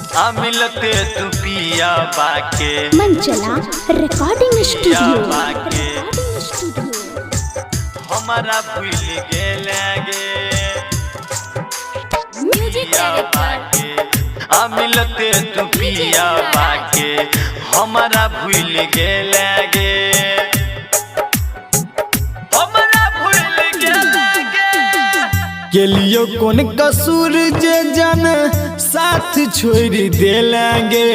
मिलते तू पिया बाके मंचला रिकॉर्डिंग स्टूडियो हमारा भूल गेले गे पिया बाके मिलते तू पिया बाके हमारा भूल गेले गे केलियो कौन कसूर जे जन साथ छोड़ देलेंगे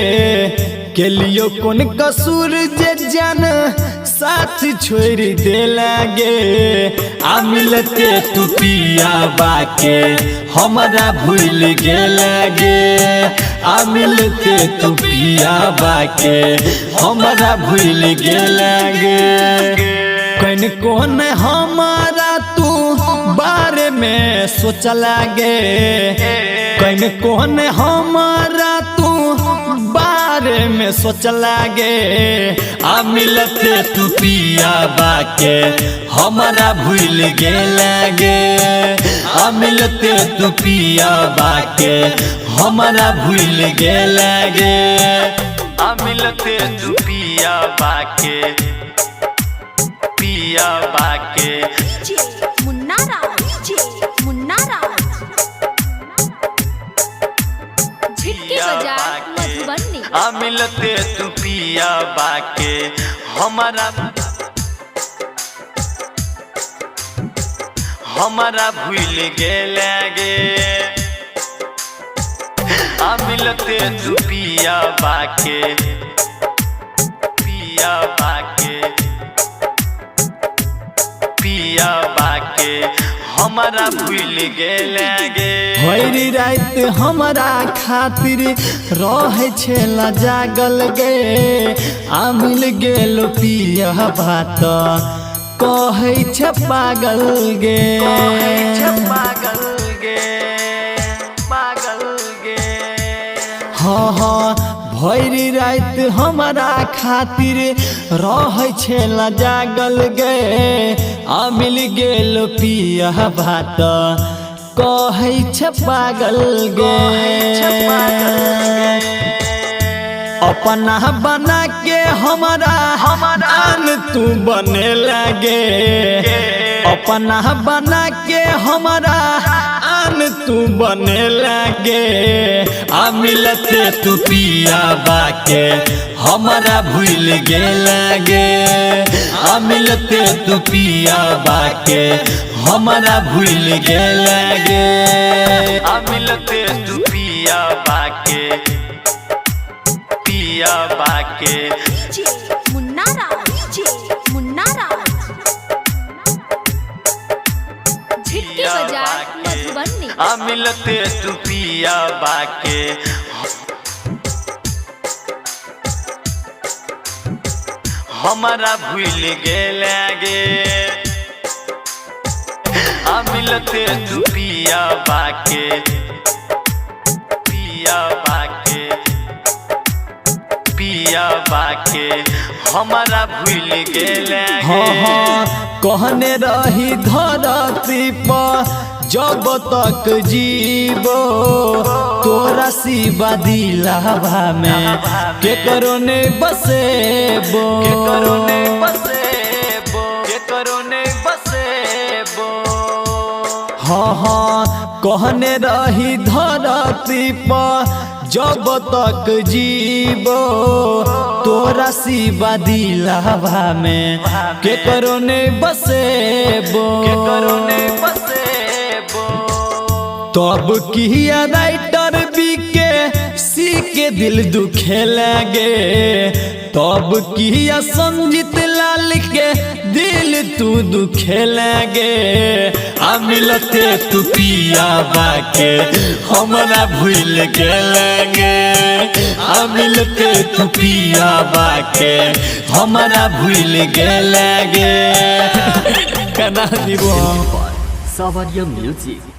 केलियो कौन कसूर जे जन साथ छोड़ देलेंगे मिलते तू पिया बाके हमारा भूल गेलेंगे मिलते तू पिया बाके हमारा भूल गेलेंगे कौन हमारा तू बारे में सोचला गे कौन हमारा तू बारे में सोचला गे मिलते तू पिया बाके हमारा भूल गेलेंगे मिलते तू पिया बाके हमारा भूल गेलेंगे मिलते तू पिया बाके पिया बाके मिलते तू पिया बाके हमारा भूल गेलेंगे मिलते तू पिया बाके पिया बाके पिया बाके हमारा भूल गेलेंगे भरी रात हमारा खातिर रहे छेला जागल गे मिल गेलो पिया बात कहे छ पागल गे पागल गे पागल गे हाँ भरी रात हमारा खातिर रहे छेला जागल गे मिल गेलो पिया बात कहे छ पागल गे अपना बना के हमारा आन तू बने लगे अपना बना के हमारा आन तू बने लगे मिलते तू पिया बाके हमारा भूल गेलेंगे मिलते तू पिया बाके हमारा भूल गेलेंगे मिलते तू पिया बाके पिया बाके मिलते तू पिया बाके हमारा भूल गेलेंगे मिलते तू पिया बाके पिया बाके पिया बाके हमारा भूल गेलेंगे कहने रही धरती पर जब तक जीवो तोरा सिवा दिलावा में के करो ने बसेबो के करो ने बसेबो के करो ने बसेबो हाँ कहने रही धरती पर जब तक जीवो तोरा सिवा दिलावा में के करो ने बसेबो के करो ने बसेबो तब किया राइटर बीके सी के दिल दुखे लगे तब किया संजीत लाल के दिल तू दुखे लगे मिलते तू पिया बाके हमारा भूल गेलेंगे मिलते तू पिया बाके हमारा भूल गेलेंगे कना दीबो Savarya Music